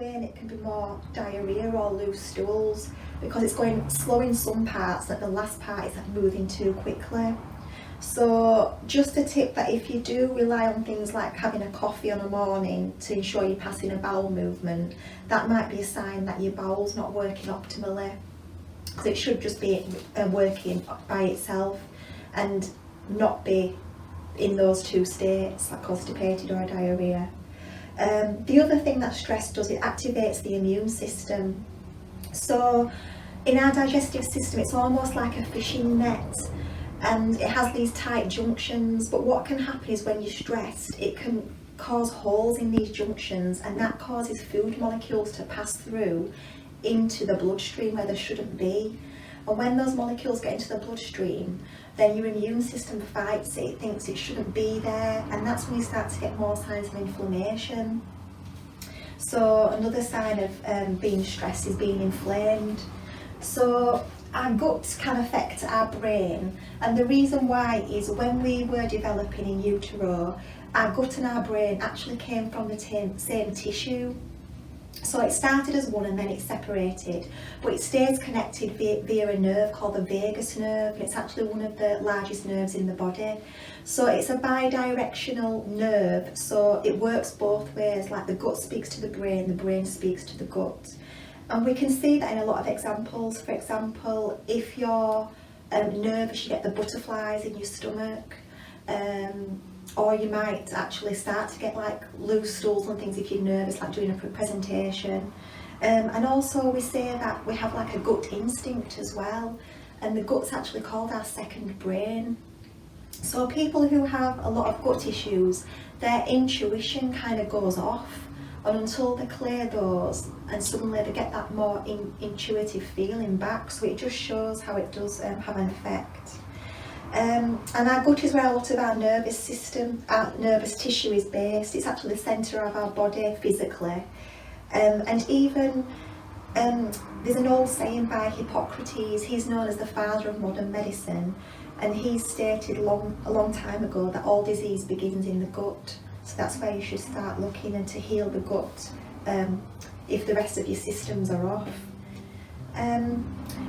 way, and it can be more diarrhea or loose stools because it's going slow in some parts, like the last part is like moving too quickly. So just a tip that if you do rely on things like having a coffee on a morning to ensure you're passing a bowel movement, that might be a sign that your bowel's not working optimally. So it should just be working by itself and not be in those two states, like constipated or diarrhea. The other thing that stress does, it activates the immune system. So in our digestive system, it's almost like a fishing net, and it has these tight junctions, but what can happen is when you're stressed, it can cause holes in these junctions, and that causes food molecules to pass through into the bloodstream where they shouldn't be. And when those molecules get into the bloodstream, then your immune system fights it, it thinks it shouldn't be there, and that's when you start to get more signs of inflammation. So another sign of being stressed is being inflamed. So our gut can affect our brain, and the reason why is when we were developing in utero, our gut and our brain actually came from the same tissue. So it started as one and then it separated, but it stays connected via a nerve called the vagus nerve, and it's actually one of the largest nerves in the body. So it's a bidirectional nerve, so it works both ways, like the gut speaks to the brain speaks to the gut. And we can see that in a lot of examples. For example, if you're nervous, you get the butterflies in your stomach, or you might actually start to get like loose stools and things if you're nervous, like doing a presentation. And also we say that we have like a gut instinct as well, and the gut's actually called our second brain. So people who have a lot of gut issues, their intuition kind of goes off, and until they clear those, and suddenly they get that more intuitive feeling back. So it just shows how it does have an effect. And our gut is where a lot of our nervous system, our nervous tissue is based. It's actually the centre of our body physically. And even there's an old saying by Hippocrates, he's known as the father of modern medicine, and he stated a long time ago that all disease begins in the gut. So that's where you should start looking, and to heal the gut if the rest of your systems are off.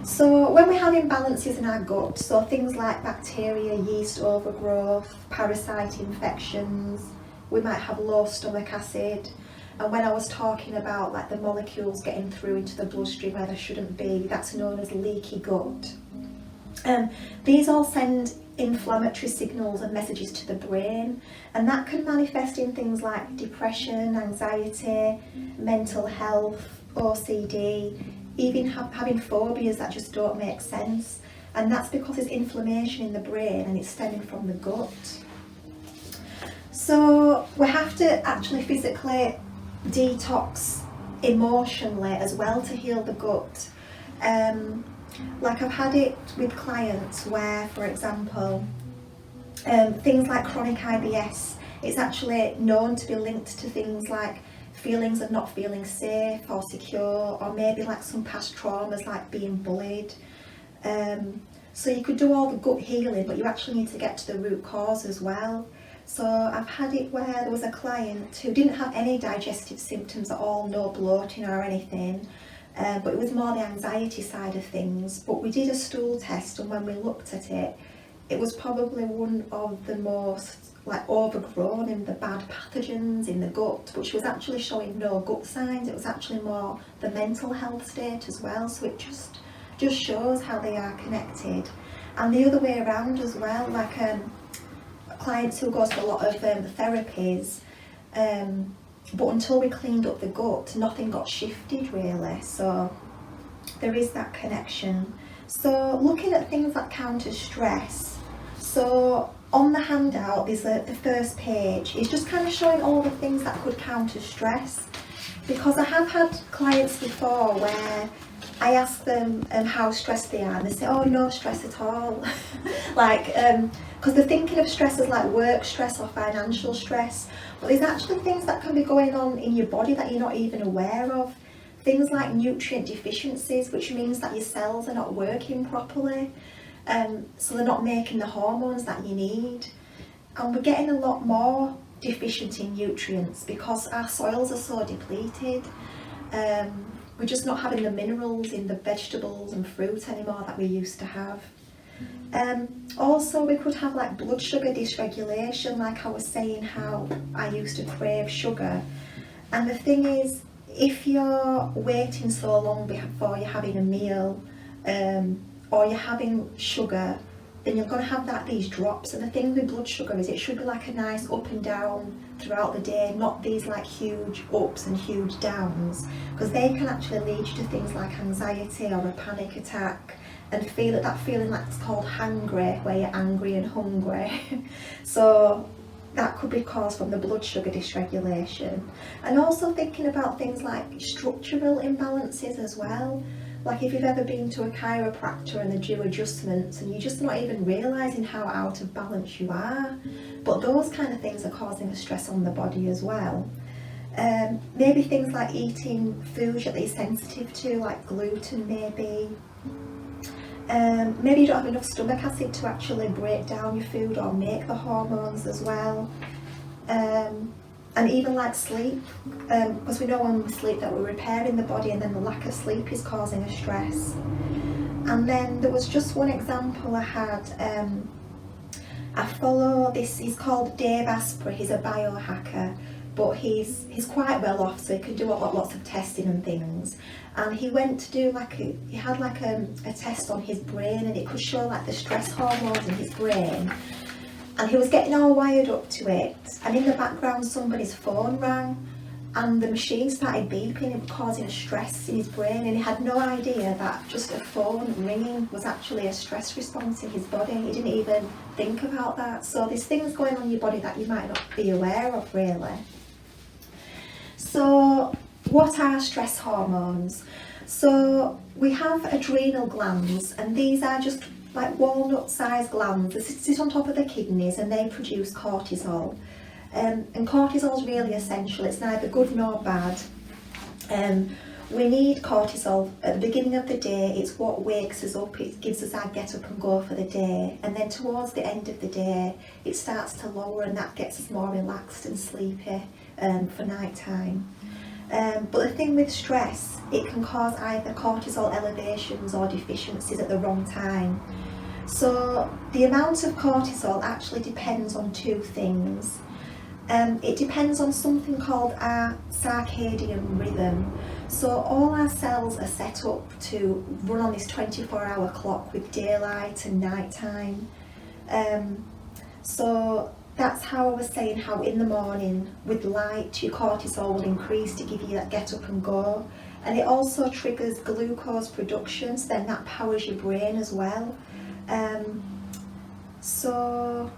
So when we have imbalances in our gut, so things like bacteria, yeast overgrowth, parasite infections, we might have low stomach acid. And when I was talking about like the molecules getting through into the bloodstream where they shouldn't be, that's known as leaky gut. These all send inflammatory signals and messages to the brain, and that can manifest in things like depression, anxiety, mental health, OCD, even having phobias that just don't make sense, and that's because there's inflammation in the brain and it's stemming from the gut. So we have to actually physically detox emotionally as well to heal the gut. Like I've had it with clients where, for example, things like chronic IBS, it's actually known to be linked to things like feelings of not feeling safe or secure, or maybe like some past traumas like being bullied. So you could do all the gut healing, but you actually need to get to the root cause as well. So I've had it where there was a client who didn't have any digestive symptoms at all, no bloating or anything, but it was more the anxiety side of things. But we did a stool test, and when we looked at it, it was probably one of the most like overgrown in the bad pathogens in the gut, but she was actually showing no gut signs. It was actually more the mental health state as well. So it just shows how they are connected. And the other way around as well, like clients who go to a lot of therapies, but until we cleaned up the gut, nothing got shifted really. So there is that connection. So looking at things that counter stress, so on the handout there's the first page is just kind of showing all the things that could counter stress, because I have had clients before where I ask them how stressed they are, and they say, oh, no stress at all. Like because they're thinking of stress as like work stress or financial stress, but there's actually things that can be going on in your body that you're not even aware of. Things like nutrient deficiencies, which means that your cells are not working properly, so they're not making the hormones that you need. And we're getting a lot more deficient in nutrients because our soils are so depleted. We're just not having the minerals in the vegetables and fruit anymore that we used to have. Also, we could have like blood sugar dysregulation, like I was saying how I used to crave sugar. And the thing is, if you're waiting so long before you're having a meal, or you're having sugar, then you're going to have these drops. And the thing with blood sugar is it should be like a nice up and down throughout the day, not these like huge ups and huge downs, because they can actually lead you to things like anxiety or a panic attack, and feel that feeling like it's called hangry, where you're angry and hungry. So that could be caused from the blood sugar dysregulation. And also thinking about things like structural imbalances as well. Like if you've ever been to a chiropractor and they do adjustments and you're just not even realising how out of balance you are. But those kind of things are causing a stress on the body as well. Maybe things like eating foods that you're sensitive to, like gluten maybe. Maybe you don't have enough stomach acid to actually break down your food or make the hormones as well. And even like sleep, because we know when we sleep that we're repairing the body, and then the lack of sleep is causing a stress. And then there was just one example I had. I follow this, he's called Dave Asprey, he's a biohacker, but he's quite well off, so he can do lots of testing and things. And he went to do he had a test on his brain, and it could show like the stress hormones in his brain. And he was getting all wired up to it, and in the background somebody's phone rang, and the machine started beeping and causing a stress in his brain, and he had no idea that just a phone ringing was actually a stress response in his body. He didn't even think about that. So there's things going on in your body that you might not be aware of really. So what are stress hormones? So we have adrenal glands, and these are just like walnut-sized glands that sit on top of the kidneys, and they produce cortisol. And cortisol is really essential. It's neither good nor bad. We need cortisol at the beginning of the day. It's what wakes us up. It gives us our get up and go for the day. And then towards the end of the day, it starts to lower, and that gets us more relaxed and sleepy for night time. But the thing with stress, it can cause either cortisol elevations or deficiencies at the wrong time. So the amount of cortisol actually depends on two things. It depends on something called our circadian rhythm. So all our cells are set up to run on this 24-hour clock with daylight and nighttime. So that's how I was saying how in the morning with light your cortisol will increase to give you that get up and go. And it also triggers glucose production, so then that powers your brain as well. So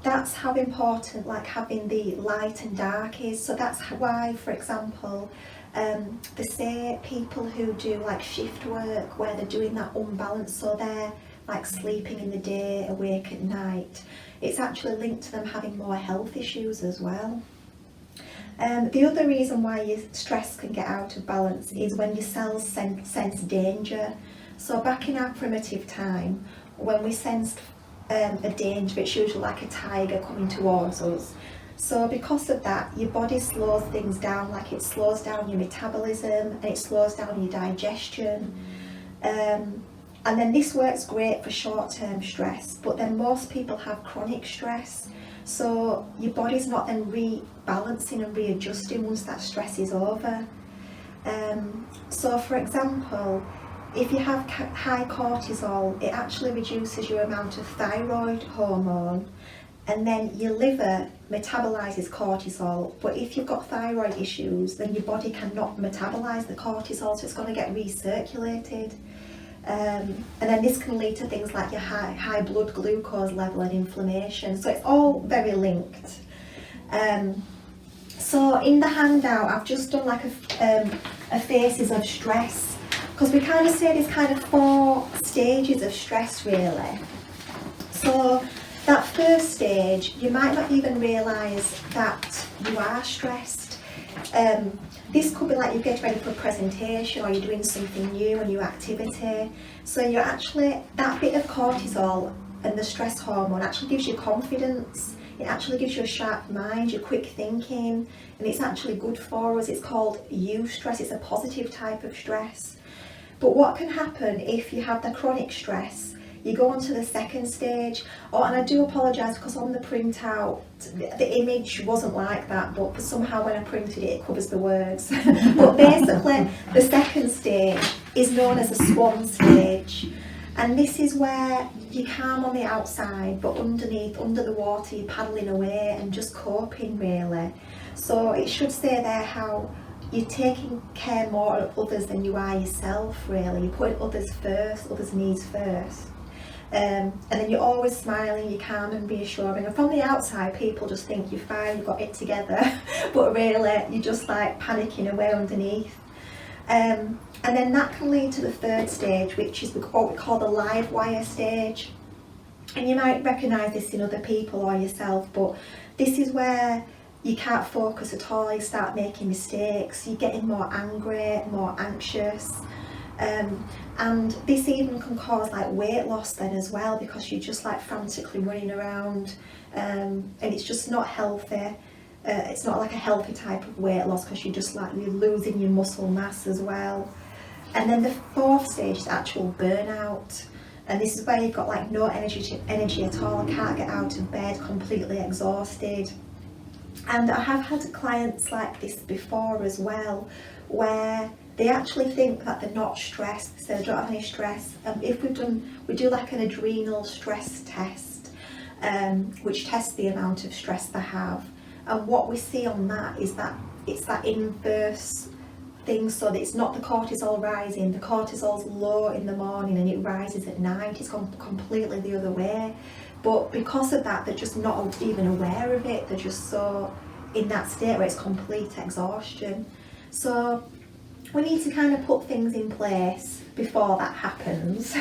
that's how important like having the light and dark is. So that's why, for example, they say people who do like shift work where they're doing that unbalance, so they're like sleeping in the day, awake at night, it's actually linked to them having more health issues as well. The other reason why your stress can get out of balance is when your cells sense danger. So back in our primitive time, when we sensed a danger, it's usually like a tiger coming towards us. So because of that, your body slows things down, like it slows down your metabolism and it slows down your digestion. And then this works great for short-term stress, but then most people have chronic stress. So your body's not then rebalancing and readjusting once that stress is over. So for example, if you have high cortisol, it actually reduces your amount of thyroid hormone, and then your liver metabolises cortisol. But if you've got thyroid issues, then your body cannot metabolize the cortisol, so it's going to get recirculated. And then this can lead to things like your high blood glucose level and inflammation. So it's all very linked. So in the handout, I've just done like a phases of stress, because we kind of say there's kind of 4 stages of stress really. So that first stage, you might not even realise that you are stressed. This could be like you get ready for a presentation, or you're doing something new, a new activity. So you're actually, that bit of cortisol and the stress hormone actually gives you confidence. It actually gives you a sharp mind, you're quick thinking, and it's actually good for us. It's called eustress, it's a positive type of stress. But what can happen if you have the chronic stress? You go on to the second stage. Oh, and I do apologise because on the printout the image wasn't like that, but somehow when I printed it, it covers the words. But basically, the second stage is known as a swan stage. And this is where you're calm on the outside, but underneath, under the water, you're paddling away and just coping, really. So it should say there how you're taking care more of others than you are yourself, really. You're putting others first, others' needs first. And then you're always smiling, you're calm and reassuring. And from the outside, people just think you're fine, you've got it together. But really, you're just like panicking away underneath. And then that can lead to the third stage, which is what we call the live wire stage. And you might recognise this in other people or yourself, but this is where you can't focus at all, you start making mistakes, you're getting more angry, more anxious. And this even can cause like weight loss then as well, because you're just like frantically running around, and it's just not healthy. It's not like a healthy type of weight loss, because you're losing your muscle mass as well. And then the fourth stage is actual burnout, and this is where you've got like no energy at all, can't get out of bed, completely exhausted. And I have had clients like this before as well, where they actually think that they're not stressed, so they don't have any stress. If we do like an adrenal stress test, which tests the amount of stress they have. And what we see on that is that it's that inverse thing, so that it's not the cortisol rising, the cortisol's low in the morning and it rises at night. It's gone completely the other way. But because of that, they're just not even aware of it. They're just so in that state where it's complete exhaustion. So we need to kind of put things in place before that happens.